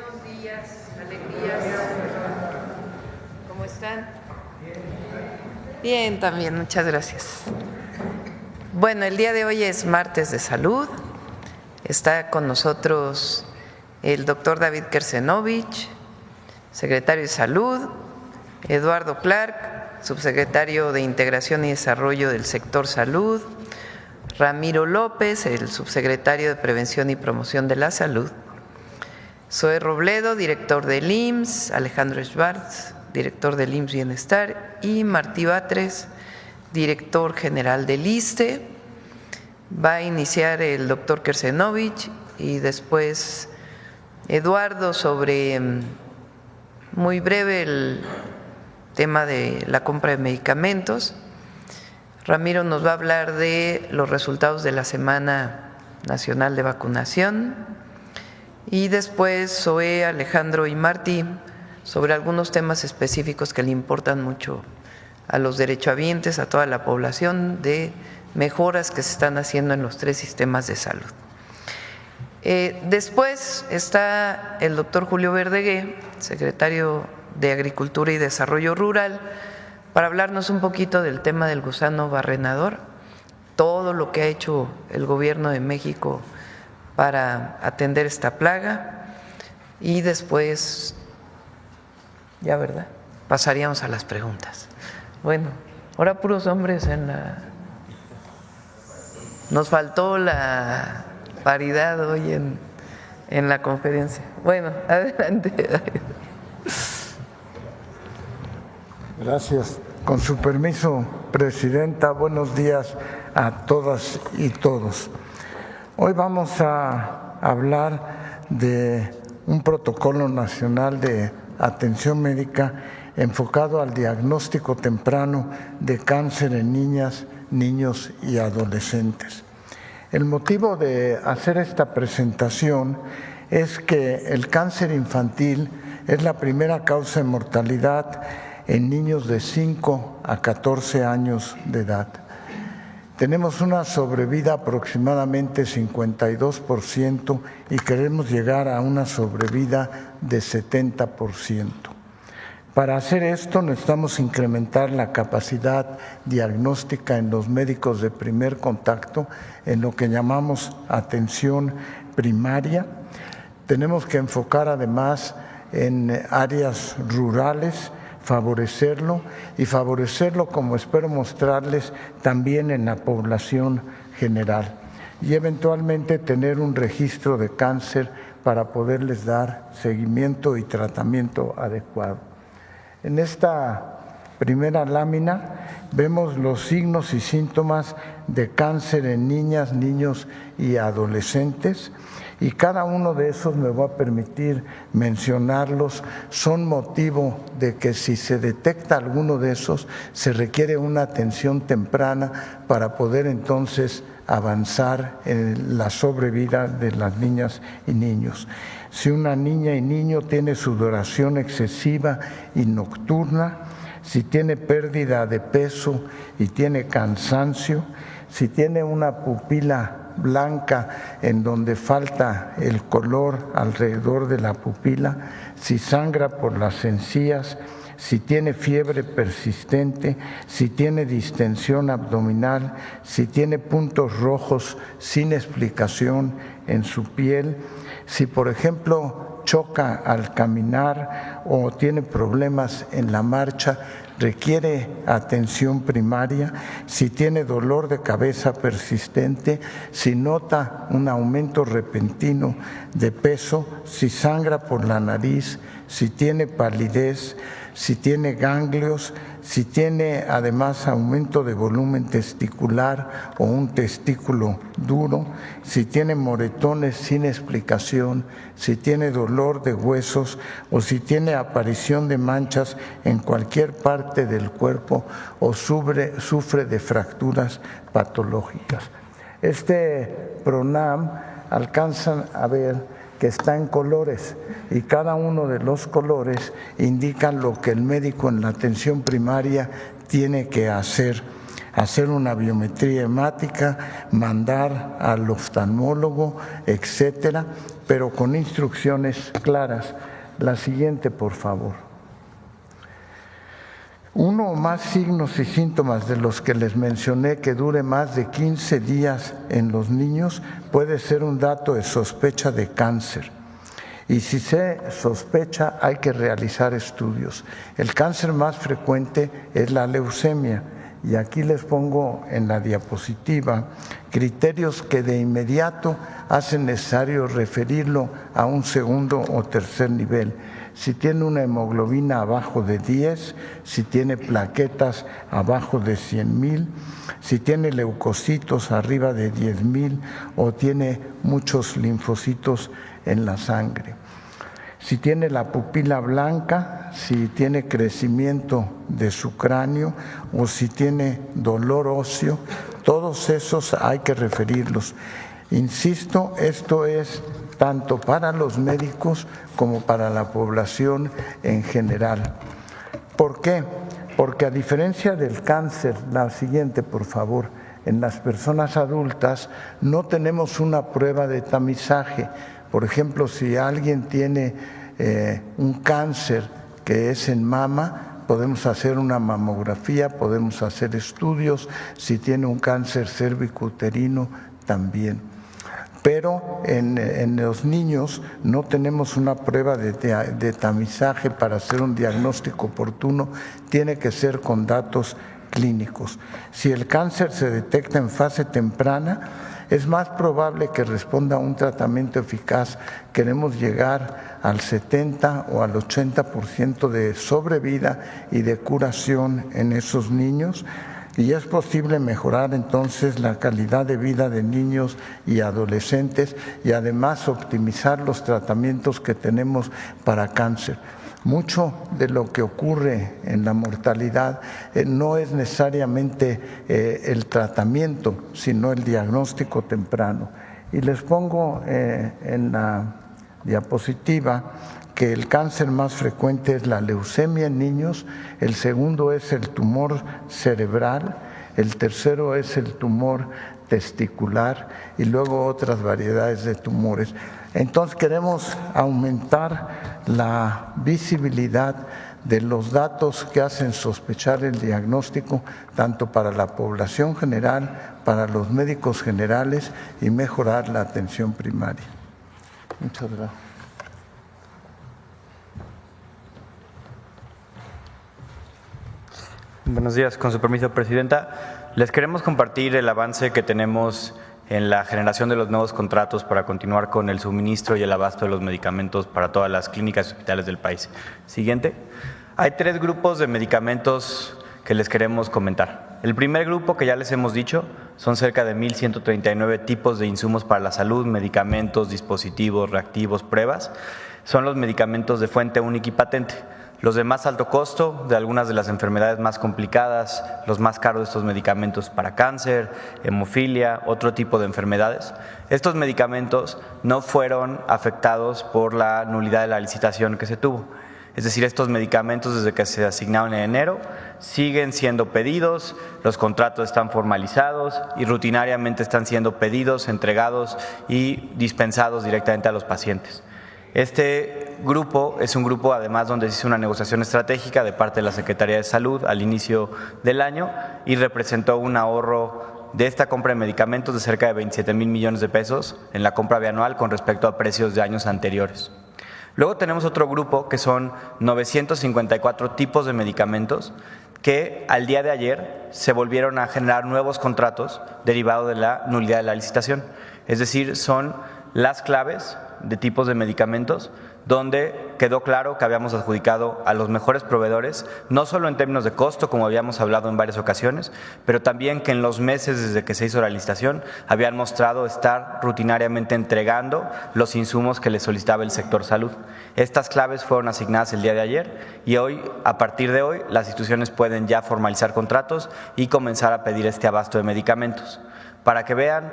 Buenos días, alegrías. ¿Cómo están? Bien, también, muchas gracias. Bueno, el día de hoy es martes de salud. Está con nosotros el doctor David Kersenovich, secretario de Salud, Eduardo Clark, subsecretario de Integración y Desarrollo del Sector Salud, Ramiro López, el subsecretario de Prevención y Promoción de la Salud, Zoe Robledo, director del IMSS, Alejandro Schwartz, director del IMSS Bienestar, y Martí Batres, director general del ISSSTE. Va a iniciar el doctor Kersenovich y después Eduardo sobre, muy breve, el tema de la compra de medicamentos. Ramiro nos va a hablar de los resultados de la Semana Nacional de Vacunación y después Zoe, Alejandro y Martí sobre algunos temas específicos que le importan mucho a los derechohabientes, a toda la población, de mejoras que se están haciendo en los 3 sistemas de salud. Después está el doctor Julio Verdegué, secretario de Agricultura y Desarrollo Rural, para hablarnos un poquito del tema del gusano barrenador, todo lo que ha hecho el gobierno de México para atender esta plaga, y después, ya verdad, pasaríamos a las preguntas. Bueno, ahora puros hombres en la… Nos faltó la paridad hoy en la conferencia. Bueno, adelante. Gracias. Con su permiso, Presidenta, buenos días a todas y todos. Hoy vamos a hablar de un protocolo nacional de atención médica enfocado al diagnóstico temprano de cáncer en niñas, niños y adolescentes. El motivo de hacer esta presentación es que el cáncer infantil es la primera causa de mortalidad en niños de 5 a 14 años de edad. Tenemos una sobrevida aproximadamente 52% y queremos llegar a una sobrevida de 70%. Para hacer esto necesitamos incrementar la capacidad diagnóstica en los médicos de primer contacto, en lo que llamamos atención primaria. Tenemos que enfocar además en áreas rurales, favorecerlo como espero mostrarles también en la población general, y eventualmente tener un registro de cáncer para poderles dar seguimiento y tratamiento adecuado. En esta primera lámina vemos los signos y síntomas de cáncer en niñas, niños y adolescentes, y cada uno de esos me va a permitir mencionarlos. Son motivo de que si se detecta alguno de esos, se requiere una atención temprana para poder entonces avanzar en la sobrevida de las niñas y niños. Si una niña y niño tiene sudoración excesiva y nocturna, si tiene pérdida de peso y tiene cansancio, si tiene una pupila blanca en donde falta el color alrededor de la pupila, si sangra por las encías, si tiene fiebre persistente, si tiene distensión abdominal, si tiene puntos rojos sin explicación en su piel, si por ejemplo choca al caminar o tiene problemas en la marcha, requiere atención primaria. Si tiene dolor de cabeza persistente, si nota un aumento repentino de peso, si sangra por la nariz, si tiene palidez, si tiene ganglios, si tiene además aumento de volumen testicular o un testículo duro, si tiene moretones sin explicación, si tiene dolor de huesos o si tiene aparición de manchas en cualquier parte del cuerpo o sufre de fracturas patológicas. Este PRONAM alcanzan a ver que está en colores y cada uno de los colores indican lo que el médico en la atención primaria tiene que hacer hacer una biometría hemática, mandar al oftalmólogo, etcétera, pero con instrucciones claras. La siguiente, por favor. Uno o más signos y síntomas de los que les mencioné que dure más de 15 días en los niños puede ser un dato de sospecha de cáncer. Y si se sospecha, hay que realizar estudios. El cáncer más frecuente es la leucemia. Y aquí les pongo en la diapositiva criterios que de inmediato hacen necesario referirlo a un segundo o tercer nivel. Si tiene una hemoglobina abajo de 10, si tiene plaquetas abajo de 100,000, si tiene leucocitos arriba de 10,000 o tiene muchos linfocitos en la sangre. Si tiene la pupila blanca, si tiene crecimiento de su cráneo o si tiene dolor óseo, todos esos hay que referirlos. Insisto, esto es tanto para los médicos como para la población en general. ¿Por qué? Porque a diferencia del cáncer, la siguiente por favor, en las personas adultas no tenemos una prueba de tamizaje. Por ejemplo, si alguien tiene un cáncer que es en mama, podemos hacer una mamografía, podemos hacer estudios. Si tiene un cáncer cérvico-uterino, también. Pero en los niños no tenemos una prueba de tamizaje para hacer un diagnóstico oportuno, tiene que ser con datos clínicos. Si el cáncer se detecta en fase temprana, es más probable que responda a un tratamiento eficaz. Queremos llegar al 70 o al 80% de sobrevida y de curación en esos niños. Y es posible mejorar entonces la calidad de vida de niños y adolescentes y además optimizar los tratamientos que tenemos para cáncer. Mucho de lo que ocurre en la mortalidad no es necesariamente el tratamiento, sino el diagnóstico temprano. Y les pongo en la diapositiva que el cáncer más frecuente es la leucemia en niños, el segundo es el tumor cerebral, el tercero es el tumor testicular y luego otras variedades de tumores. Entonces queremos aumentar la visibilidad de los datos que hacen sospechar el diagnóstico, tanto para la población general, para los médicos generales y mejorar la atención primaria. Muchas gracias. Buenos días, con su permiso, Presidenta. Les queremos compartir el avance que tenemos en la generación de los nuevos contratos para continuar con el suministro y el abasto de los medicamentos para todas las clínicas y hospitales del país. Siguiente. Hay 3 grupos de medicamentos que les queremos comentar. El primer grupo, que ya les hemos dicho, son cerca de 1,139 tipos de insumos para la salud, medicamentos, dispositivos, reactivos, pruebas. Son los medicamentos de fuente única y patente. Los de más alto costo, de algunas de las enfermedades más complicadas, los más caros de estos medicamentos para cáncer, hemofilia, otro tipo de enfermedades. Estos medicamentos no fueron afectados por la nulidad de la licitación que se tuvo. Es decir, estos medicamentos desde que se asignaron en enero siguen siendo pedidos, los contratos están formalizados y rutinariamente están siendo pedidos, entregados y dispensados directamente a los pacientes. Este grupo es un grupo además donde se hizo una negociación estratégica de parte de la Secretaría de Salud al inicio del año y representó un ahorro de esta compra de medicamentos de cerca de 27,000 millones de pesos en la compra bianual con respecto a precios de años anteriores. Luego tenemos otro grupo que son 954 tipos de medicamentos que al día de ayer se volvieron a generar nuevos contratos derivados de la nulidad de la licitación. Es decir, son las claves de tipos de medicamentos donde quedó claro que habíamos adjudicado a los mejores proveedores, no solo en términos de costo, como habíamos hablado en varias ocasiones, pero también que en los meses desde que se hizo la licitación habían mostrado estar rutinariamente entregando los insumos que le solicitaba el sector salud. Estas claves fueron asignadas el día de ayer y hoy, a partir de hoy, las instituciones pueden ya formalizar contratos y comenzar a pedir este abasto de medicamentos. Para que vean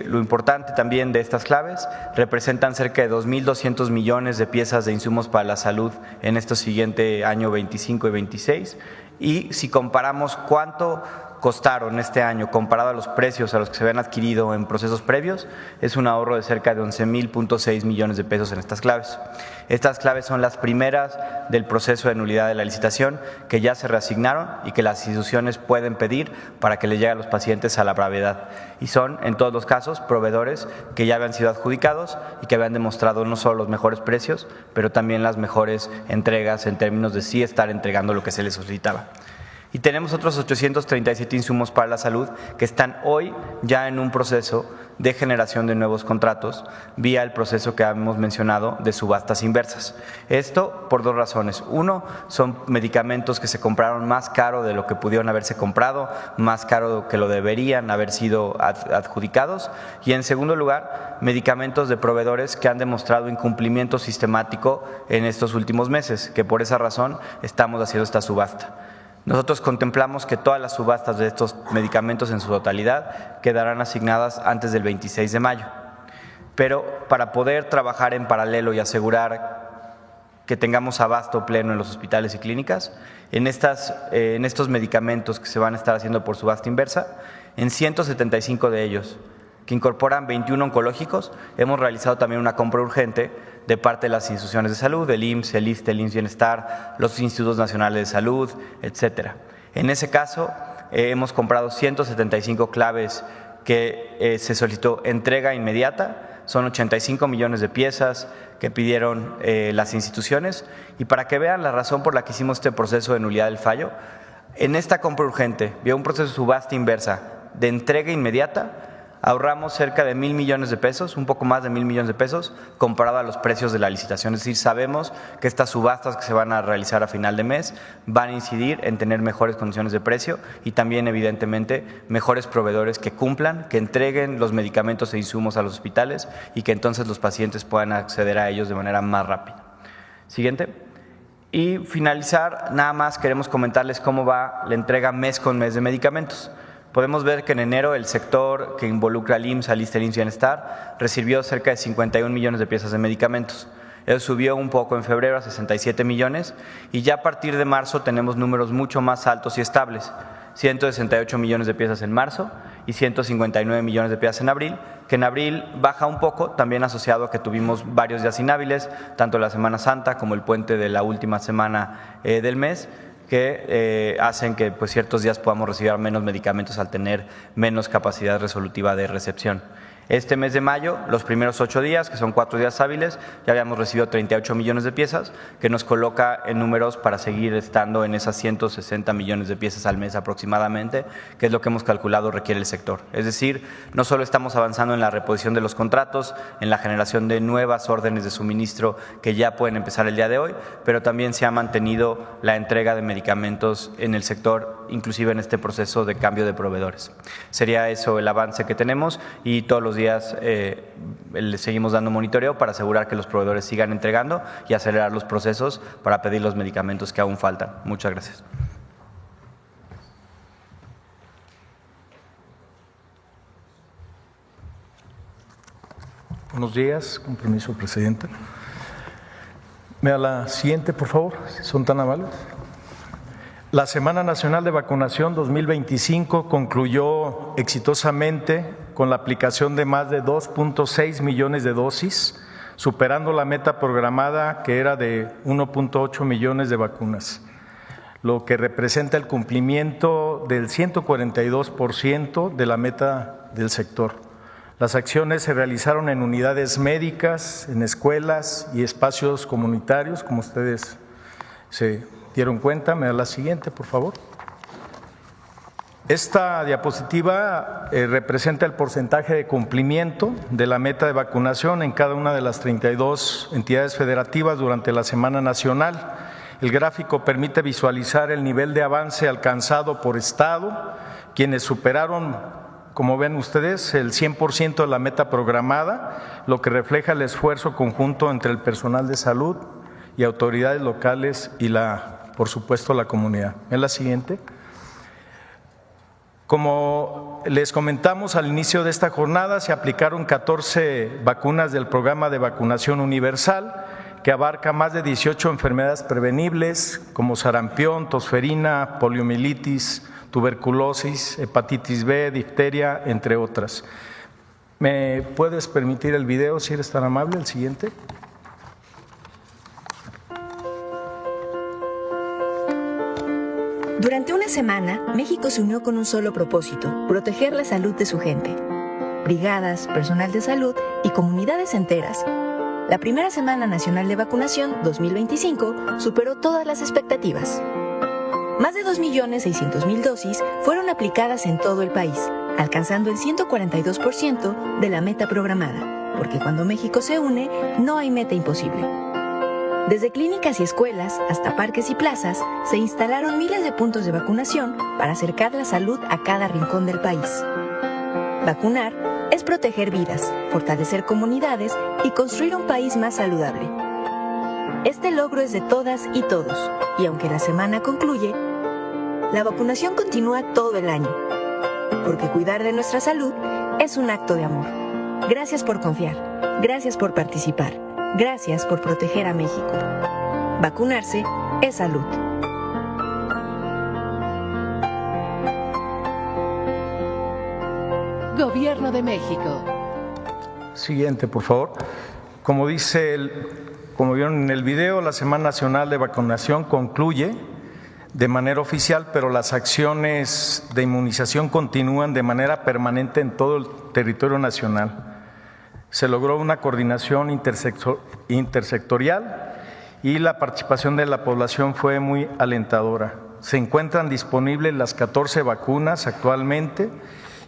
lo importante también de estas claves, representan cerca de 2,200 millones de piezas de insumos para la salud en este siguiente año 25 y 26. Y si comparamos cuánto costaron este año, comparado a los precios a los que se habían adquirido en procesos previos, es un ahorro de cerca de 11,6 millones de pesos en estas claves. Estas claves son las primeras del proceso de nulidad de la licitación que ya se reasignaron y que las instituciones pueden pedir para que les llegue a los pacientes a la brevedad. Y son, en todos los casos, proveedores que ya habían sido adjudicados y que habían demostrado no solo los mejores precios, pero también las mejores entregas en términos de sí estar entregando lo que se les solicitaba. Y tenemos otros 837 insumos para la salud que están hoy ya en un proceso de generación de nuevos contratos vía el proceso que hemos mencionado de subastas inversas. Esto por dos razones. Uno, son medicamentos que se compraron más caro de lo que pudieron haberse comprado, más caro que lo deberían haber sido adjudicados. Y en segundo lugar, medicamentos de proveedores que han demostrado incumplimiento sistemático en estos últimos meses, que por esa razón estamos haciendo esta subasta. Nosotros contemplamos que todas las subastas de estos medicamentos en su totalidad quedarán asignadas antes del 26 de mayo. Pero para poder trabajar en paralelo y asegurar que tengamos abasto pleno en los hospitales y clínicas, en estos medicamentos que se van a estar haciendo por subasta inversa, en 175 de ellos, que incorporan 21 oncológicos, hemos realizado también una compra urgente de parte de las instituciones de salud, el IMSS, el ISSSTE, el IMSS Bienestar, los Institutos Nacionales de Salud, etcétera. En ese caso, hemos comprado 175 claves que se solicitó entrega inmediata, son 85 millones de piezas que pidieron las instituciones, y para que vean la razón por la que hicimos este proceso de nulidad del fallo, en esta compra urgente, vía un proceso de subasta inversa de entrega inmediata, ahorramos cerca de 1,000 millones de pesos, un poco más de 1,000 millones de pesos, comparado a los precios de la licitación. Es decir, sabemos que estas subastas que se van a realizar a final de mes van a incidir en tener mejores condiciones de precio y también, evidentemente, mejores proveedores que cumplan, que entreguen los medicamentos e insumos a los hospitales y que entonces los pacientes puedan acceder a ellos de manera más rápida. Siguiente. Y finalizar, nada más queremos comentarles cómo va la entrega mes con mes de medicamentos. Podemos ver que en enero el sector que involucra al IMSS, al ISSSTE, al IMSS Bienestar, recibió cerca de 51 millones de piezas de medicamentos. Eso subió un poco en febrero a 67 millones y ya a partir de marzo tenemos números mucho más altos y estables. 168 millones de piezas en marzo y 159 millones de piezas en abril, que en abril baja un poco, también asociado a que tuvimos varios días inhábiles, tanto la Semana Santa como el puente de la última semana del mes, que hacen que pues, ciertos días podamos recibir menos medicamentos al tener menos capacidad resolutiva de recepción. Este mes de mayo, los primeros 8 días, que son 4 días hábiles, ya habíamos recibido 38 millones de piezas, que nos coloca en números para seguir estando en esas 160 millones de piezas al mes aproximadamente, que es lo que hemos calculado requiere el sector. Es decir, no solo estamos avanzando en la reposición de los contratos, en la generación de nuevas órdenes de suministro que ya pueden empezar el día de hoy, pero también se ha mantenido la entrega de medicamentos en el sector, inclusive en este proceso de cambio de proveedores. Sería eso el avance que tenemos y todos los días le seguimos dando monitoreo para asegurar que los proveedores sigan entregando y acelerar los procesos para pedir los medicamentos que aún faltan. Muchas gracias. Buenos días, con permiso, presidente. Me da la siguiente, por favor, si son tan amables. La Semana Nacional de Vacunación 2025 concluyó exitosamente con la aplicación de más de 2.6 millones de dosis, superando la meta programada que era de 1.8 millones de vacunas, lo que representa el cumplimiento del 142% de la meta del sector. Las acciones se realizaron en unidades médicas, en escuelas y espacios comunitarios, como ustedes se dieron cuenta. Me da la siguiente, por favor. Esta diapositiva representa el porcentaje de cumplimiento de la meta de vacunación en cada una de las 32 entidades federativas durante la Semana Nacional. El gráfico permite visualizar el nivel de avance alcanzado por estado, quienes superaron, como ven ustedes, el 100% de la meta programada, lo que refleja el esfuerzo conjunto entre el personal de salud y autoridades locales y por supuesto, la comunidad. En la siguiente. Como les comentamos al inicio de esta jornada, se aplicaron 14 vacunas del programa de vacunación universal, que abarca más de 18 enfermedades prevenibles como sarampión, tosferina, poliomielitis, tuberculosis, hepatitis B, difteria, entre otras. ¿Me puedes permitir el video, si eres tan amable, el siguiente? Durante una semana, México se unió con un solo propósito: proteger la salud de su gente. Brigadas, personal de salud y comunidades enteras. La primera Semana Nacional de Vacunación 2025 superó todas las expectativas. Más de 2.600.000 dosis fueron aplicadas en todo el país, alcanzando el 142% de la meta programada, porque cuando México se une, no hay meta imposible. Desde clínicas y escuelas hasta parques y plazas, se instalaron miles de puntos de vacunación para acercar la salud a cada rincón del país. Vacunar es proteger vidas, fortalecer comunidades y construir un país más saludable. Este logro es de todas y todos, y aunque la semana concluye, la vacunación continúa todo el año, porque cuidar de nuestra salud es un acto de amor. Gracias por confiar, gracias por participar, gracias por proteger a México. Vacunarse es salud. Gobierno de México. Siguiente, por favor. Como vieron en el video, la Semana Nacional de Vacunación concluye de manera oficial, pero las acciones de inmunización continúan de manera permanente en todo el territorio nacional. Se logró una coordinación intersectorial y la participación de la población fue muy alentadora. Se encuentran disponibles las 14 vacunas actualmente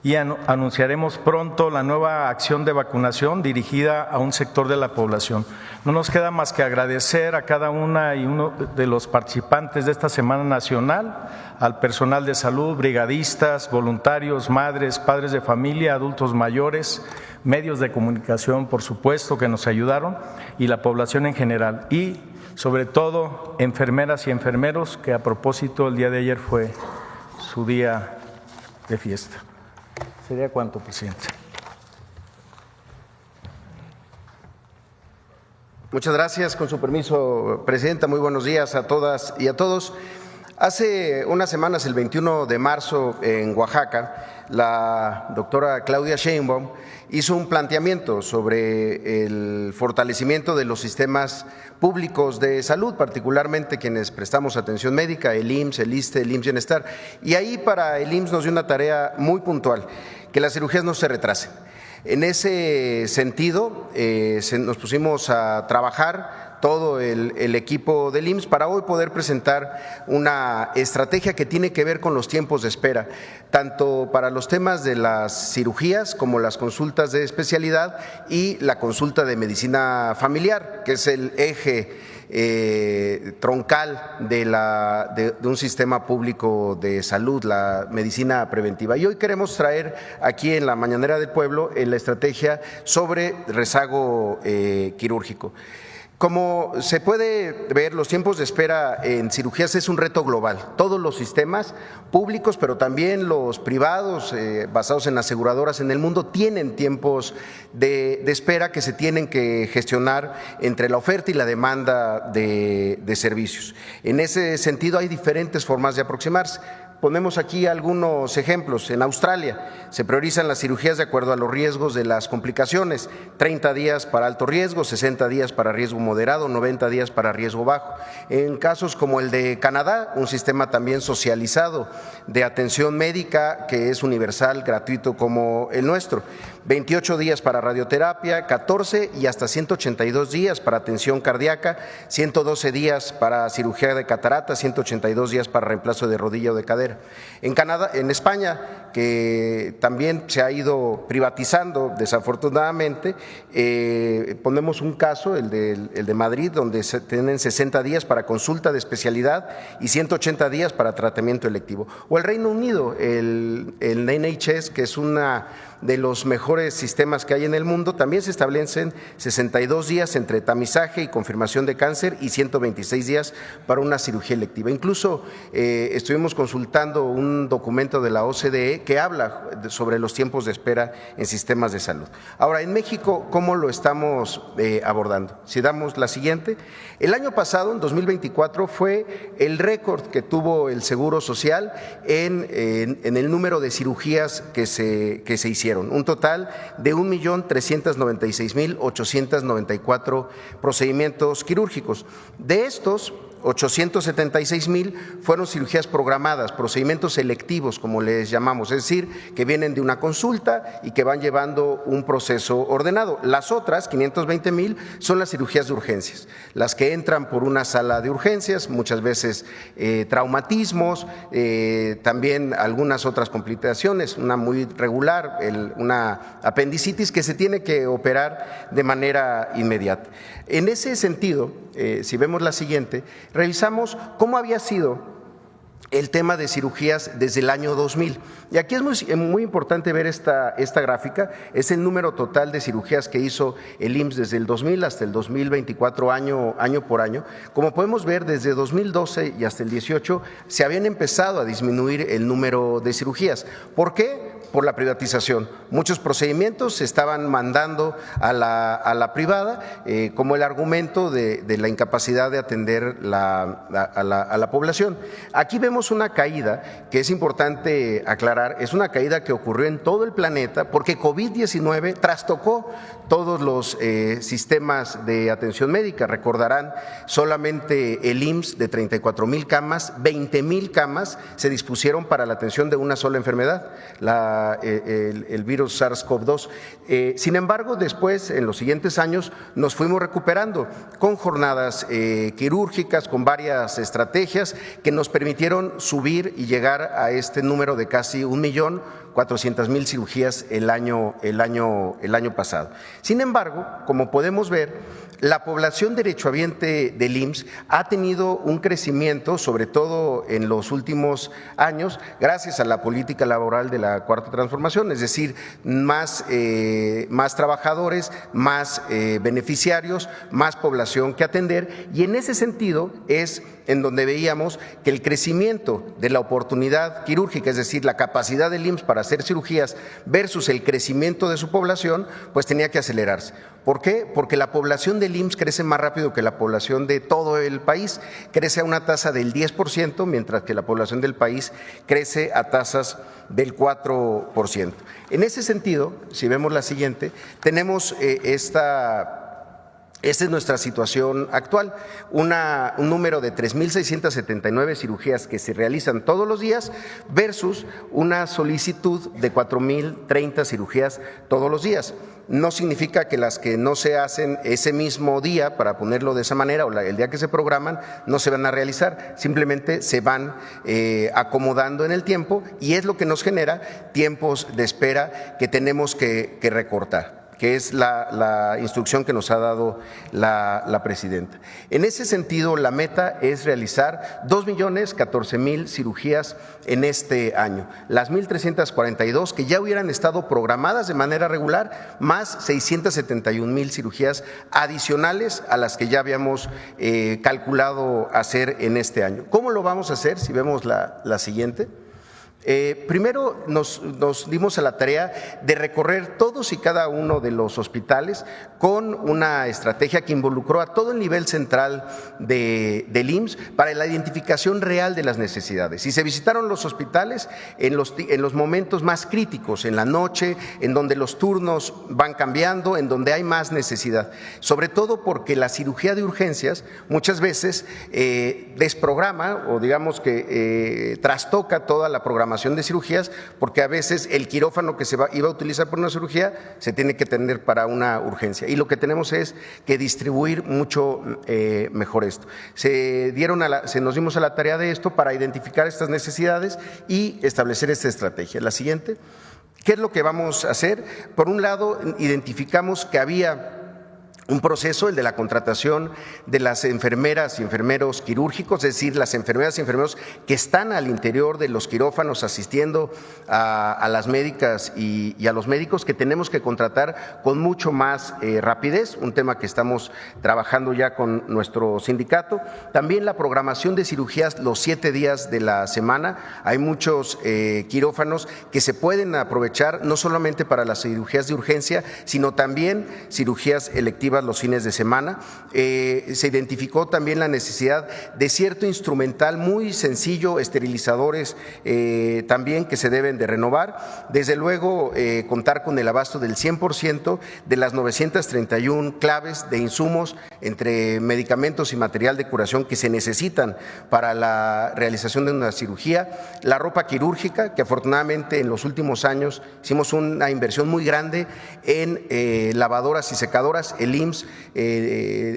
y anunciaremos pronto la nueva acción de vacunación dirigida a un sector de la población. No nos queda más que agradecer a cada una y uno de los participantes de esta Semana Nacional, al personal de salud, brigadistas, voluntarios, madres, padres de familia, adultos mayores, medios de comunicación, por supuesto, que nos ayudaron, y la población en general. Y, sobre todo, enfermeras y enfermeros, que a propósito el día de ayer fue su día de fiesta. ¿Sería cuánto, presidente? Muchas gracias. Con su permiso, presidenta, muy buenos días a todas y a todos. Hace unas semanas, el 21 de marzo, en Oaxaca, la doctora Claudia Sheinbaum hizo un planteamiento sobre el fortalecimiento de los sistemas públicos de salud, particularmente quienes prestamos atención médica, el IMSS, el ISSSTE, el IMSS Bienestar. Y ahí para el IMSS nos dio una tarea muy puntual: que las cirugías no se retrasen. En ese sentido, nos pusimos a trabajar todo el equipo del IMSS para hoy poder presentar una estrategia que tiene que ver con los tiempos de espera, tanto para los temas de las cirugías como las consultas de especialidad y la consulta de medicina familiar, que es el eje troncal de un sistema público de salud, la medicina preventiva. Y hoy queremos traer aquí en la Mañanera del Pueblo la estrategia sobre rezago quirúrgico. Como se puede ver, los tiempos de espera en cirugías es un reto global. Todos los sistemas públicos, pero también los privados basados en aseguradoras en el mundo tienen tiempos de espera que se tienen que gestionar entre la oferta y la demanda de servicios. En ese sentido, hay diferentes formas de aproximarse. Ponemos aquí algunos ejemplos. En Australia se priorizan las cirugías de acuerdo a los riesgos de las complicaciones: 30 días para alto riesgo, 60 días para riesgo moderado, 90 días para riesgo bajo. En casos como el de Canadá, un sistema también socializado de atención médica que es universal, gratuito como el nuestro: 28 días para radioterapia, 14 y hasta 182 días para atención cardíaca, 112 días para cirugía de catarata, 182 días para reemplazo de rodilla o de cadera. En España, que también se ha ido privatizando desafortunadamente, ponemos un caso, el de Madrid, donde se tienen 60 días para consulta de especialidad y 180 días para tratamiento electivo. O el Reino Unido, el NHS, que es una de los mejores sistemas que hay en el mundo. También se establecen 62 días entre tamizaje y confirmación de cáncer y 126 días para una cirugía electiva. Incluso estuvimos consultando un documento de la OCDE que habla sobre los tiempos de espera en sistemas de salud. Ahora, en México, ¿cómo lo estamos abordando? Si damos la siguiente, el año pasado, en 2024, fue el récord que tuvo el Seguro Social en el número de cirugías que se hicieron, un total de 1.396.894 procedimientos quirúrgicos. De estos, 876,000 fueron cirugías programadas, procedimientos selectivos, como les llamamos, es decir, que vienen de una consulta y que van llevando un proceso ordenado. Las otras, 520,000, son las cirugías de urgencias, las que entran por una sala de urgencias, muchas veces traumatismos, también algunas otras complicaciones, una muy regular, una apendicitis que se tiene que operar de manera inmediata. En ese sentido, si vemos la siguiente, revisamos cómo había sido el tema de cirugías desde el año 2000. Y aquí es muy importante ver esta gráfica, es el número total de cirugías que hizo el IMSS desde el 2000 hasta el 2024, año por año. Como podemos ver, desde 2012 y hasta el 18 se habían empezado a disminuir el número de cirugías. ¿Por qué? Por la privatización. Muchos procedimientos se estaban mandando a la privada como el argumento de la incapacidad de atender a la población. Aquí vemos una caída que es importante aclarar, es una caída que ocurrió en todo el planeta porque COVID-19 trastocó todos los sistemas de atención médica. Recordarán, solamente el IMSS de 34,000 camas, 20,000 camas se dispusieron para la atención de una sola enfermedad, el virus SARS-CoV-2. Sin embargo, después, en los siguientes años, nos fuimos recuperando con jornadas quirúrgicas, con varias estrategias que nos permitieron subir y llegar a este número de casi 1.400.000 cirugías el año pasado. Sin embargo, como podemos ver, la población derechohabiente del IMSS ha tenido un crecimiento, sobre todo en los últimos años, gracias a la política laboral de la Cuarta Transformación, es decir, más trabajadores, más beneficiarios, más población que atender, y en ese sentido es en donde veíamos que el crecimiento de la oportunidad quirúrgica, es decir, la capacidad del IMSS para hacer cirugías versus el crecimiento de su población, pues tenía que acelerarse. ¿Por qué? Porque la población del IMSS crece más rápido que la población de todo el país, crece a una tasa del 10%, mientras que la población del país crece a tasas del 4%. En ese sentido, si vemos la siguiente, tenemos esta es nuestra situación actual, un número de 3.679 cirugías que se realizan todos los días versus una solicitud de 4.030 cirugías todos los días. No significa que las que no se hacen ese mismo día, para ponerlo de esa manera, o el día que se programan, no se van a realizar, simplemente se van acomodando en el tiempo y es lo que nos genera tiempos de espera que tenemos que recortar, que es la instrucción que nos ha dado la presidenta. En ese sentido, la meta es realizar 2.014.000 cirugías en este año, las 1.342 que ya hubieran estado programadas de manera regular, más 671.000 cirugías adicionales a las que ya habíamos calculado hacer en este año. ¿Cómo lo vamos a hacer? Si vemos la siguiente. Primero nos dimos a la tarea de recorrer todos y cada uno de los hospitales con una estrategia que involucró a todo el nivel central del IMSS para la identificación real de las necesidades. Y se visitaron los hospitales en los momentos más críticos, en la noche, en donde los turnos van cambiando, en donde hay más necesidad, sobre todo porque la cirugía de urgencias muchas veces desprograma o digamos que trastoca toda la programación de cirugías, porque a veces el quirófano que iba a utilizar para una cirugía se tiene que tener para una urgencia, y lo que tenemos es que distribuir mucho mejor esto. Se nos dimos a la tarea de esto para identificar estas necesidades y establecer esta estrategia. La siguiente. ¿Qué es lo que vamos a hacer? Por un lado, identificamos que había un proceso, el de la contratación de las enfermeras y enfermeros quirúrgicos, es decir, las enfermeras y enfermeros que están al interior de los quirófanos asistiendo a las médicas y a los médicos, que tenemos que contratar con mucho más rapidez, un tema que estamos trabajando ya con nuestro sindicato. También la programación de cirugías los 7 días de la semana. Hay muchos quirófanos que se pueden aprovechar no solamente para las cirugías de urgencia, sino también cirugías electivas los fines de semana. Se identificó también la necesidad de cierto instrumental muy sencillo, esterilizadores también que se deben de renovar. Desde luego, contar con el abasto del 100% de las 931 claves de insumos entre medicamentos y material de curación que se necesitan para la realización de una cirugía. La ropa quirúrgica, que afortunadamente en los últimos años hicimos una inversión muy grande en lavadoras y secadoras. El IMSS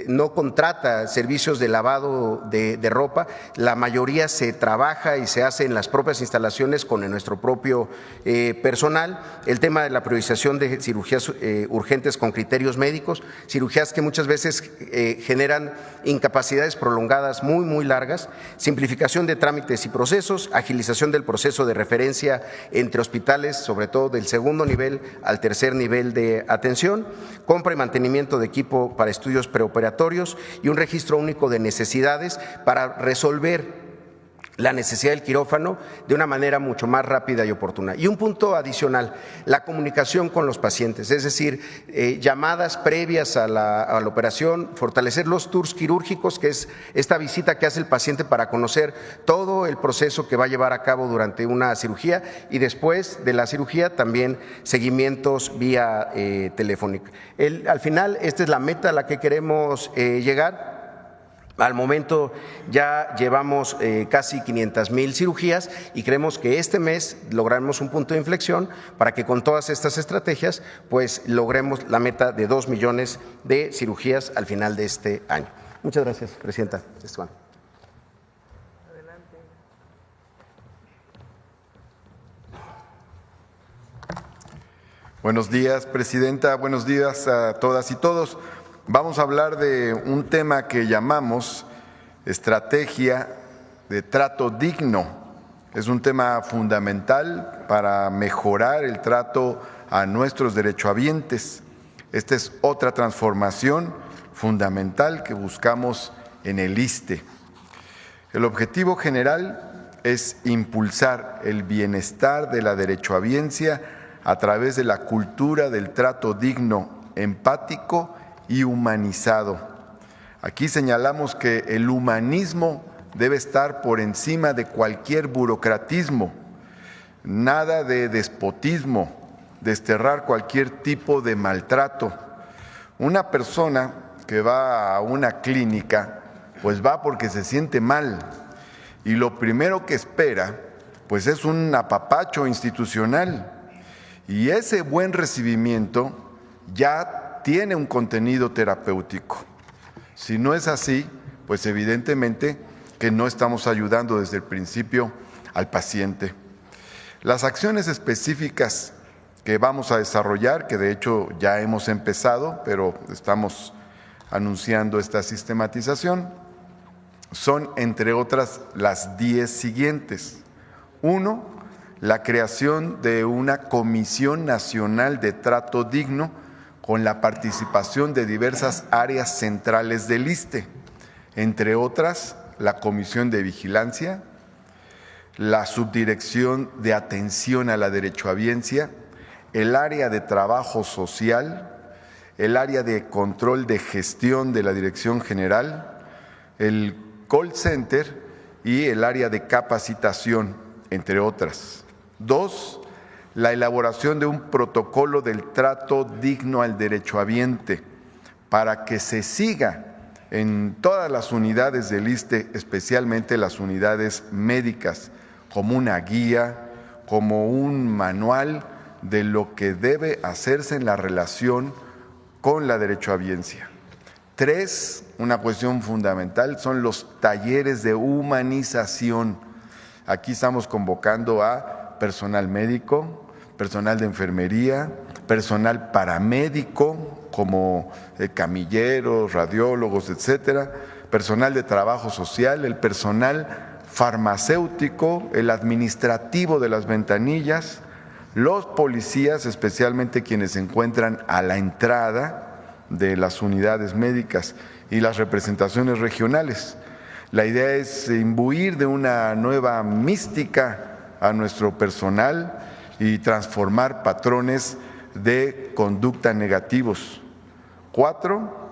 no contrata servicios de lavado de ropa, la mayoría se trabaja y se hace en las propias instalaciones con nuestro propio personal. El tema de la priorización de cirugías urgentes con criterios médicos, cirugías que muchas veces generan incapacidades prolongadas muy largas, simplificación de trámites y procesos, agilización del proceso de referencia entre hospitales, sobre todo del segundo nivel al tercer nivel de atención, compra y mantenimiento de equipo para estudios preoperatorios y un registro único de necesidades para resolver la necesidad del quirófano de una manera mucho más rápida y oportuna. Y un punto adicional, la comunicación con los pacientes, es decir, llamadas previas a la operación, fortalecer los tours quirúrgicos, que es esta visita que hace el paciente para conocer todo el proceso que va a llevar a cabo durante una cirugía, y después de la cirugía también seguimientos vía telefónica. Al final, esta es la meta a la que queremos llegar. Al momento ya llevamos casi 500,000 cirugías y creemos que este mes lograremos un punto de inflexión para que con todas estas estrategias pues logremos la meta de 2 millones de cirugías al final de este año. Muchas gracias, Presidenta. Esteban. Buenos días, Presidenta. Buenos días a todas y todos. Vamos a hablar de un tema que llamamos estrategia de trato digno. Es un tema fundamental para mejorar el trato a nuestros derechohabientes. Esta es otra transformación fundamental que buscamos en el ISSSTE. El objetivo general es impulsar el bienestar de la derechohabiencia a través de la cultura del trato digno, empático y humanizado. Aquí señalamos que el humanismo debe estar por encima de cualquier burocratismo, nada de despotismo, desterrar cualquier tipo de maltrato. Una persona que va a una clínica, pues va porque se siente mal y lo primero que espera, pues es un apapacho institucional, y ese buen recibimiento ya tiene un contenido terapéutico. Si no es así, pues evidentemente que no estamos ayudando desde el principio al paciente. Las acciones específicas que vamos a desarrollar, que de hecho ya hemos empezado, pero estamos anunciando esta sistematización, son entre otras las 10 siguientes. 1, la creación de una Comisión Nacional de Trato Digno con la participación de diversas áreas centrales del ISSSTE, entre otras la Comisión de Vigilancia, la Subdirección de Atención a la Derechohabiencia, el área de Trabajo Social, el área de Control de Gestión de la Dirección General, el Call Center y el área de Capacitación, entre otras. 2, la elaboración de un protocolo del trato digno al derechohabiente para que se siga en todas las unidades del ISSSTE, especialmente las unidades médicas, como una guía, como un manual de lo que debe hacerse en la relación con la derechohabiencia. 3, una cuestión fundamental, son los talleres de humanización. Aquí estamos convocando a personal médico, personal de enfermería, personal paramédico, como camilleros, radiólogos, etcétera, personal de trabajo social, el personal farmacéutico, el administrativo de las ventanillas, los policías, especialmente quienes se encuentran a la entrada de las unidades médicas, y las representaciones regionales. La idea es imbuir de una nueva mística a nuestro personal y transformar patrones de conducta negativos. 4,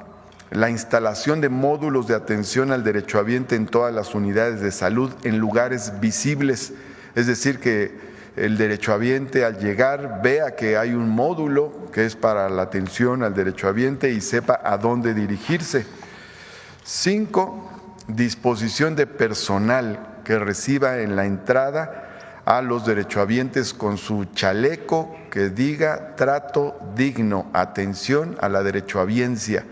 la instalación de módulos de atención al derechohabiente en todas las unidades de salud en lugares visibles, es decir, que el derechohabiente al llegar vea que hay un módulo que es para la atención al derechohabiente y sepa a dónde dirigirse. 5, disposición de personal que reciba en la entrada a los derechohabientes con su chaleco que diga trato digno, atención a la derechohabiencia.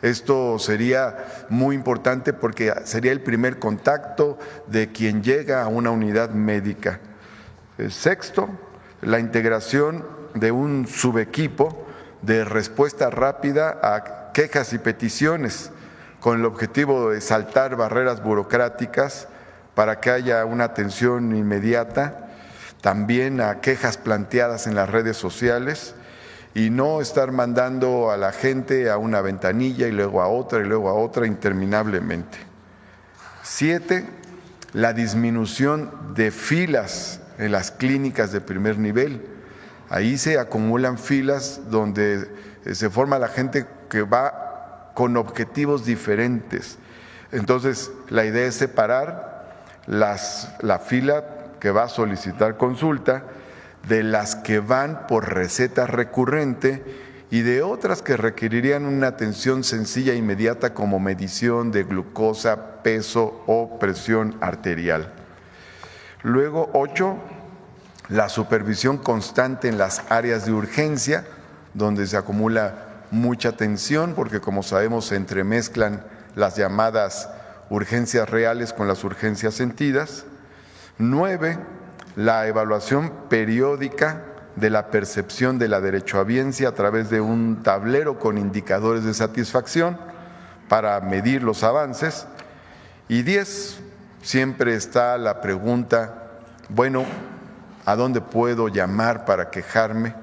Esto sería muy importante porque sería el primer contacto de quien llega a una unidad médica. 6, la integración de un subequipo de respuesta rápida a quejas y peticiones con el objetivo de saltar barreras burocráticas para que haya una atención inmediata, también a quejas planteadas en las redes sociales y no estar mandando a la gente a una ventanilla y luego a otra interminablemente. 7, la disminución de filas en las clínicas de primer nivel. Ahí se acumulan filas donde se forma la gente que va con objetivos diferentes. Entonces, la idea es separar la fila que va a solicitar consulta de las que van por receta recurrente y de otras que requerirían una atención sencilla e inmediata como medición de glucosa, peso o presión arterial. Luego, 8, la supervisión constante en las áreas de urgencia, donde se acumula mucha tensión, porque como sabemos se entremezclan las llamadas urgencias reales con las urgencias sentidas. 9, la evaluación periódica de la percepción de la derechohabiencia a través de un tablero con indicadores de satisfacción para medir los avances. Y 10, siempre está la pregunta, bueno, ¿a dónde puedo llamar para quejarme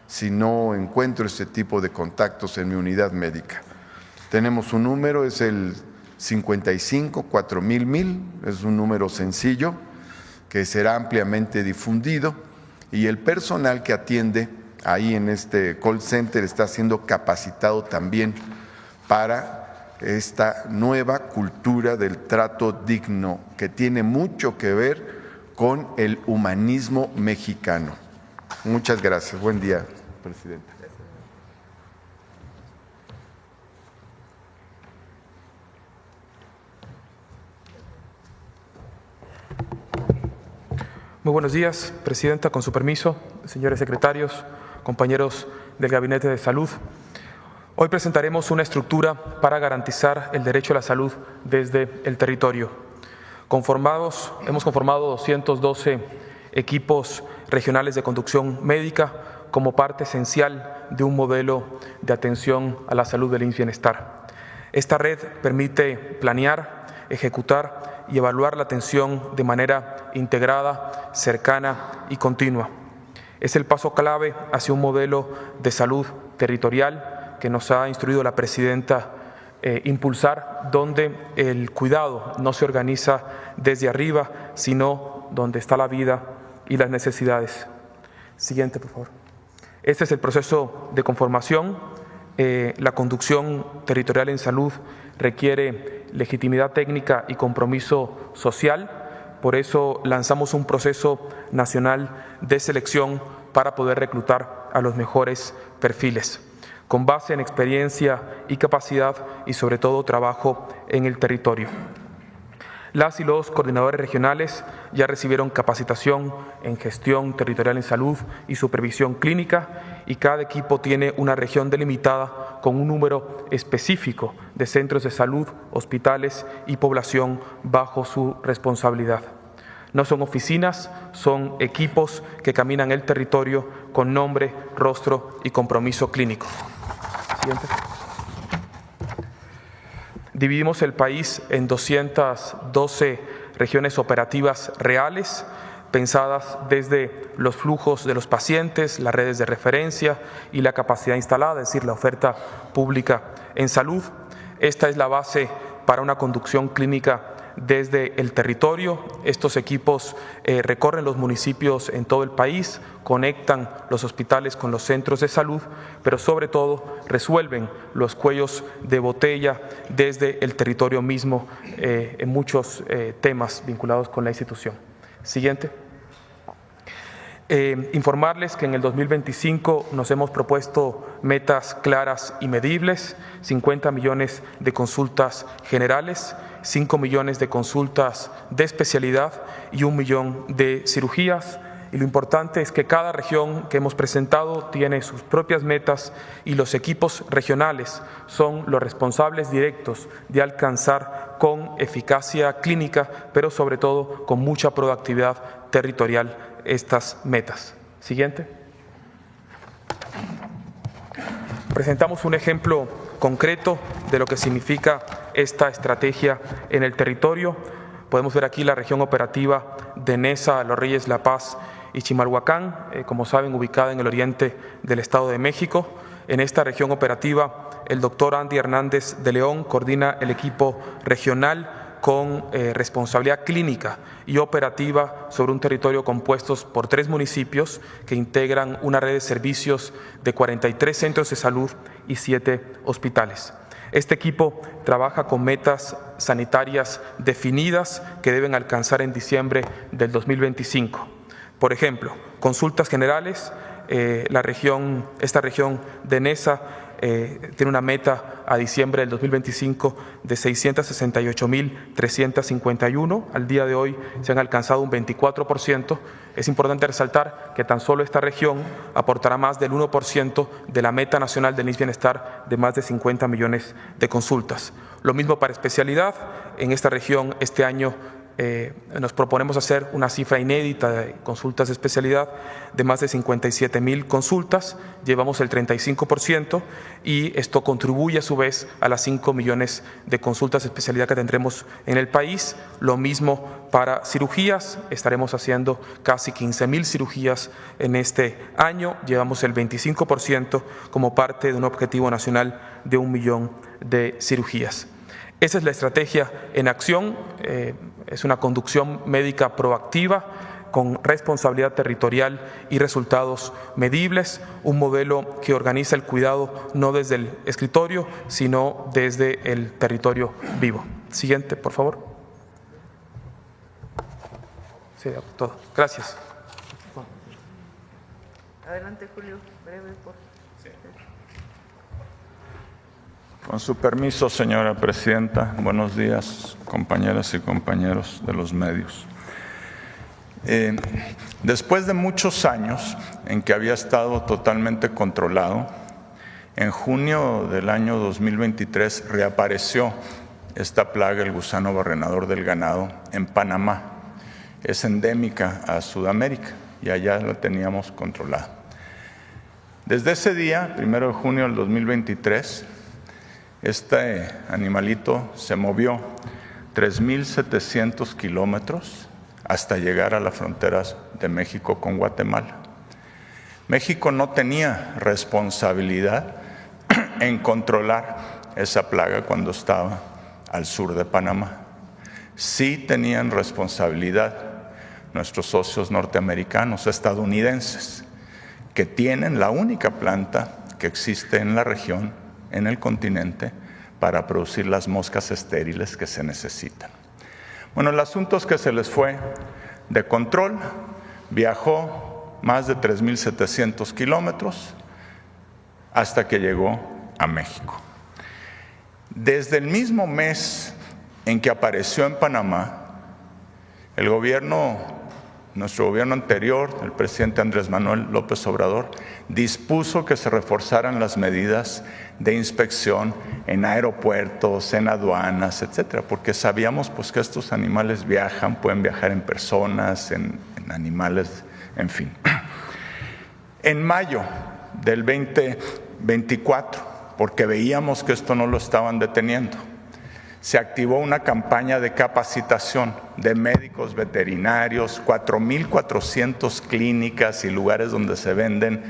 si no encuentro este tipo de contactos en mi unidad médica? Tenemos un número, es el 55-4000, es un número sencillo que será ampliamente difundido y el personal que atiende ahí en este call center está siendo capacitado también para esta nueva cultura del trato digno que tiene mucho que ver con el humanismo mexicano. Muchas gracias. Buen día, presidente. Muy buenos días, Presidenta, con su permiso, señores secretarios, compañeros del Gabinete de Salud. Hoy presentaremos una estructura para garantizar el derecho a la salud desde el territorio. Hemos conformado 212 equipos regionales de conducción médica como parte esencial de un modelo de atención a la salud del bienestar. Esta red permite planear, ejecutar y evaluar la atención de manera integrada, cercana y continua. Es el paso clave hacia un modelo de salud territorial que nos ha instruido la Presidenta impulsar, donde el cuidado no se organiza desde arriba, sino donde está la vida y las necesidades. Siguiente, por favor. Este es el proceso de conformación. La conducción territorial en salud requiere legitimidad técnica y compromiso social. Por eso lanzamos un proceso nacional de selección para poder reclutar a los mejores perfiles, con base en experiencia y capacidad y sobre todo trabajo en el territorio. Las y los coordinadores regionales ya recibieron capacitación en gestión territorial en salud y supervisión clínica y cada equipo tiene una región delimitada con un número específico de centros de salud, hospitales y población bajo su responsabilidad. No son oficinas, son equipos que caminan el territorio con nombre, rostro y compromiso clínico. Siguiente. Dividimos el país en 212 regiones operativas reales, pensadas desde los flujos de los pacientes, las redes de referencia y la capacidad instalada, es decir, la oferta pública en salud. Esta es la base para una conducción clínica desde el territorio. Estos equipos recorren los municipios en todo el país, conectan los hospitales con los centros de salud, pero sobre todo resuelven los cuellos de botella desde el territorio mismo en muchos temas vinculados con la institución. Siguiente. Informarles que en el 2025 nos hemos propuesto metas claras y medibles: 50 millones de consultas generales, 5 millones de consultas de especialidad y 1 millón de cirugías. Y lo importante es que cada región que hemos presentado tiene sus propias metas y los equipos regionales son los responsables directos de alcanzar con eficacia clínica, pero sobre todo con mucha proactividad territorial, estas metas. Siguiente. Presentamos un ejemplo concreto de lo que significa esta estrategia en el territorio. Podemos ver aquí la región operativa de Neza, Los Reyes, La Paz y Chimalhuacán, como saben, ubicada en el oriente del Estado de México. En esta región operativa, el doctor Andy Hernández de León coordina el equipo regional con responsabilidad clínica y operativa sobre un territorio compuesto por 3 municipios que integran una red de servicios de 43 centros de salud y 7 hospitales. Este equipo trabaja con metas sanitarias definidas que deben alcanzar en diciembre del 2025. Por ejemplo, consultas generales, esta región de Neza tiene una meta a diciembre del 2025 de 668.351. Al día de hoy se han alcanzado un 24%. Es importante resaltar que tan solo esta región aportará más del 1% de la meta nacional del IMSS Bienestar de más de 50 millones de consultas. Lo mismo para especialidad. En esta región este año nos proponemos hacer una cifra inédita de consultas de especialidad de más de 57,000 consultas, llevamos el 35% y esto contribuye a su vez a las 5 millones de consultas de especialidad que tendremos en el país. Lo mismo para cirugías, estaremos haciendo casi 15,000 cirugías en este año, llevamos el 25% como parte de un objetivo nacional de 1 millón de cirugías. Esa es la estrategia en acción, es una conducción médica proactiva con responsabilidad territorial y resultados medibles, un modelo que organiza el cuidado no desde el escritorio, sino desde el territorio vivo. Siguiente, por favor. Sí, todo. Gracias. Adelante, Julio, breve, por favor. Con su permiso, señora presidenta, buenos días, compañeras y compañeros de los medios. Después de muchos años en que había estado totalmente controlado, en junio del año 2023 reapareció esta plaga, el gusano barrenador del ganado, en Panamá. Es endémica a Sudamérica y allá la teníamos controlada. Desde ese día, 1 de junio del 2023, este animalito se movió 3,700 kilómetros hasta llegar a las fronteras de México con Guatemala. México no tenía responsabilidad en controlar esa plaga cuando estaba al sur de Panamá. Sí tenían responsabilidad nuestros socios norteamericanos, estadounidenses, que tienen la única planta que existe en la región, en el continente, para producir las moscas estériles que se necesitan. Bueno, el asunto es que se les fue de control, viajó más de 3,700 kilómetros hasta que llegó a México. Desde el mismo mes en que apareció en Panamá, nuestro gobierno anterior, el presidente Andrés Manuel López Obrador, dispuso que se reforzaran las medidas de inspección en aeropuertos, en aduanas, etcétera, porque sabíamos pues que estos animales viajan, pueden viajar en personas, en animales, en fin. En mayo del 2024, porque veíamos que esto no lo estaban deteniendo. Se activó una campaña de capacitación de médicos veterinarios, 4,400 clínicas y lugares donde se venden,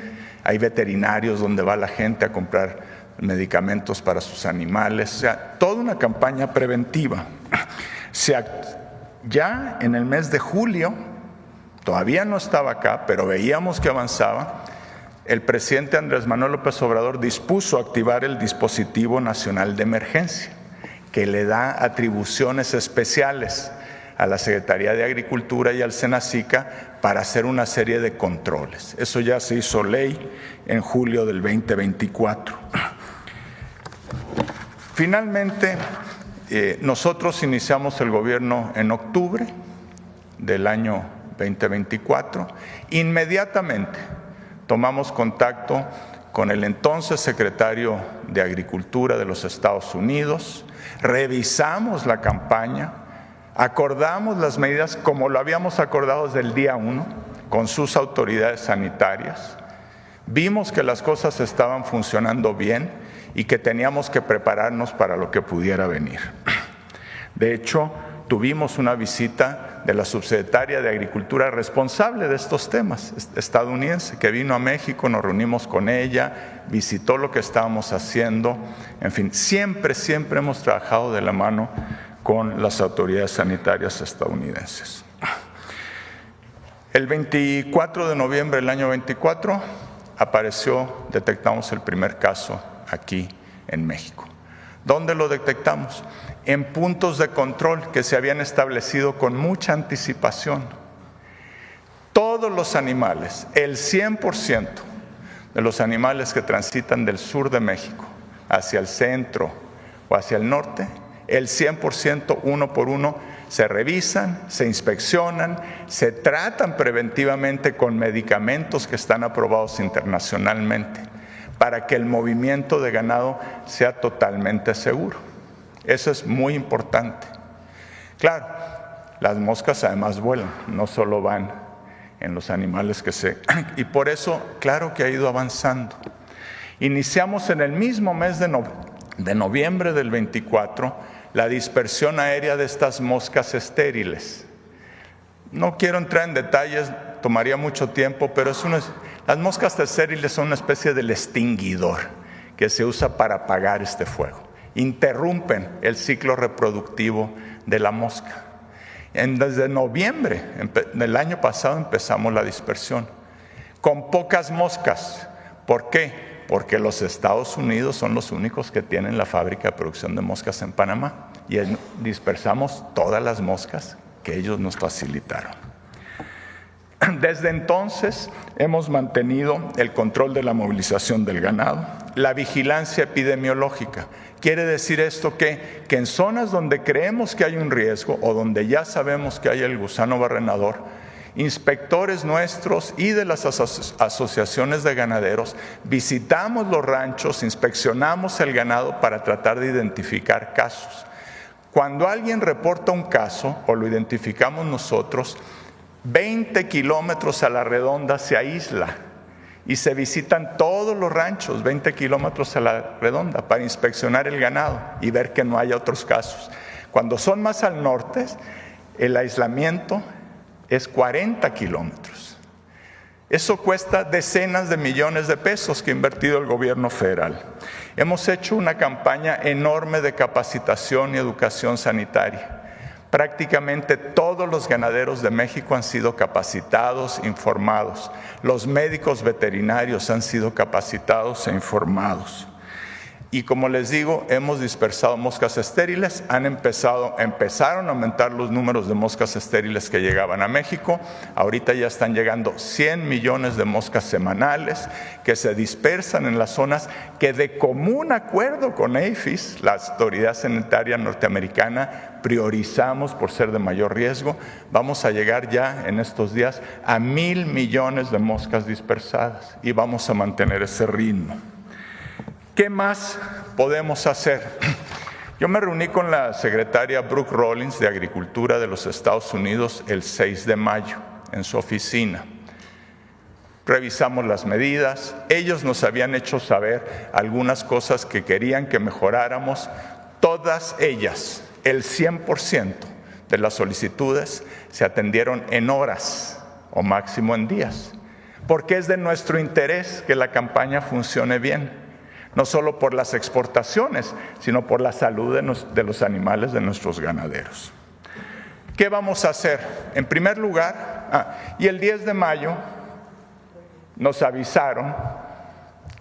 hay veterinarios donde va la gente a comprar medicamentos para sus animales, o sea, toda una campaña preventiva. Ya en el mes de julio, todavía no estaba acá, pero veíamos que avanzaba, el presidente Andrés Manuel López Obrador dispuso activar el Dispositivo Nacional de Emergencia, que le da atribuciones especiales a la Secretaría de Agricultura y al Senacica para hacer una serie de controles. Eso ya se hizo ley en julio del 2024. Finalmente, nosotros iniciamos el gobierno en octubre del año 2024. Inmediatamente tomamos contacto con el entonces secretario de Agricultura de los Estados Unidos, revisamos la campaña, acordamos las medidas como lo habíamos acordado desde el día 1 con sus autoridades sanitarias, vimos que las cosas estaban funcionando bien y que teníamos que prepararnos para lo que pudiera venir. De hecho, tuvimos una visita de la subsecretaria de Agricultura responsable de estos temas, estadounidense, que vino a México, nos reunimos con ella, visitó lo que estábamos haciendo, en fin, siempre hemos trabajado de la mano con las autoridades sanitarias estadounidenses. El 24 de noviembre del año 24 detectamos el primer caso aquí en México. ¿Dónde lo detectamos? En puntos de control que se habían establecido con mucha anticipación. Todos los animales, el 100% de los animales que transitan del sur de México hacia el centro o hacia el norte, el 100% uno por uno se revisan, se inspeccionan, se tratan preventivamente con medicamentos que están aprobados internacionalmente para que el movimiento de ganado sea totalmente seguro. Eso es muy importante. Claro, las moscas además vuelan, no solo van en los animales y por eso, claro que ha ido avanzando. Iniciamos en el mismo mes de noviembre del 24 la dispersión aérea de estas moscas estériles. No quiero entrar en detalles, tomaría mucho tiempo, pero las moscas estériles son una especie de extinguidor que se usa para apagar este fuego. Interrumpen el ciclo reproductivo de la mosca. Desde noviembre del año pasado empezamos la dispersión, con pocas moscas. ¿Por qué? Porque los Estados Unidos son los únicos que tienen la fábrica de producción de moscas en Panamá y dispersamos todas las moscas que ellos nos facilitaron. Desde entonces hemos mantenido el control de la movilización del ganado, la vigilancia epidemiológica. Quiere decir esto que en zonas donde creemos que hay un riesgo o donde ya sabemos que hay el gusano barrenador, inspectores nuestros y de las asociaciones de ganaderos visitamos los ranchos, inspeccionamos el ganado para tratar de identificar casos. Cuando alguien reporta un caso o lo identificamos nosotros, 20 kilómetros a la redonda se aísla y se visitan todos los ranchos, 20 kilómetros a la redonda, para inspeccionar el ganado y ver que no haya otros casos. Cuando son más al norte, el aislamiento es 40 kilómetros. Eso cuesta decenas de millones de pesos que ha invertido el gobierno federal. Hemos hecho una campaña enorme de capacitación y educación sanitaria. Prácticamente todos los ganaderos de México han sido capacitados, informados. Los médicos veterinarios han sido capacitados e informados. Y como les digo, hemos dispersado moscas estériles, empezaron a aumentar los números de moscas estériles que llegaban a México. Ahorita ya están llegando 100 millones de moscas semanales que se dispersan en las zonas que de común acuerdo con APHIS, la Autoridad Sanitaria Norteamericana, priorizamos por ser de mayor riesgo. Vamos a llegar ya en estos días a 1,000 millones de moscas dispersadas y vamos a mantener ese ritmo. ¿Qué más podemos hacer? Yo me reuní con la secretaria Brooke Rollins de Agricultura de los Estados Unidos el 6 de mayo en su oficina. revisamos las medidas, ellos nos habían hecho saber algunas cosas que querían que mejoráramos, todas ellas, el 100% de las solicitudes se atendieron en horas o máximo en días, porque es de nuestro interés que la campaña funcione bien, no solo por las exportaciones, sino por la salud de los animales de nuestros ganaderos. ¿Qué vamos a hacer? En primer lugar, y el 10 de mayo nos avisaron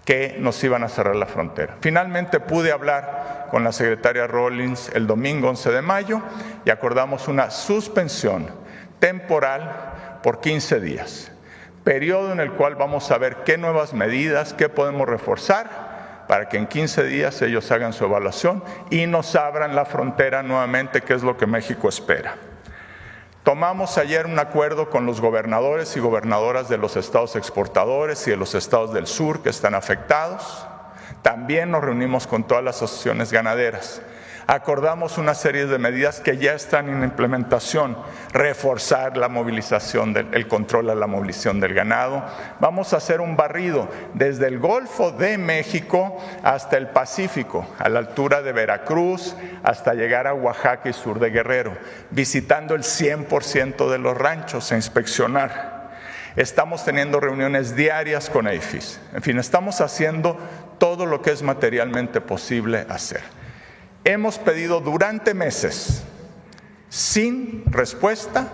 que nos iban a cerrar la frontera. Finalmente pude hablar con la secretaria Rawlings el domingo 11 de mayo y acordamos una suspensión temporal por 15 días, periodo en el cual vamos a ver qué nuevas medidas, qué podemos reforzar para que en 15 días ellos hagan su evaluación y nos abran la frontera nuevamente, que es lo que México espera. Tomamos ayer un acuerdo con los gobernadores y gobernadoras de los estados exportadores y de los estados del sur que están afectados. También nos reunimos con todas las asociaciones ganaderas. Acordamos una serie de medidas que ya están en implementación, reforzar la movilización, el control a la movilización del ganado. Vamos a hacer un barrido desde el Golfo de México hasta el Pacífico, a la altura de Veracruz, hasta llegar a Oaxaca y sur de Guerrero, visitando el 100% de los ranchos a inspeccionar. Estamos teniendo reuniones diarias con APHIS. En fin, estamos haciendo todo lo que es materialmente posible hacer. Hemos pedido durante meses, sin respuesta,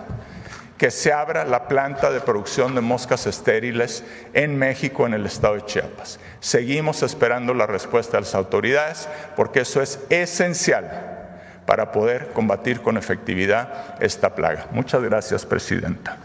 que se abra la planta de producción de moscas estériles en México, en el estado de Chiapas. Seguimos esperando la respuesta de las autoridades porque eso es esencial para poder combatir con efectividad esta plaga. Muchas gracias, Presidenta.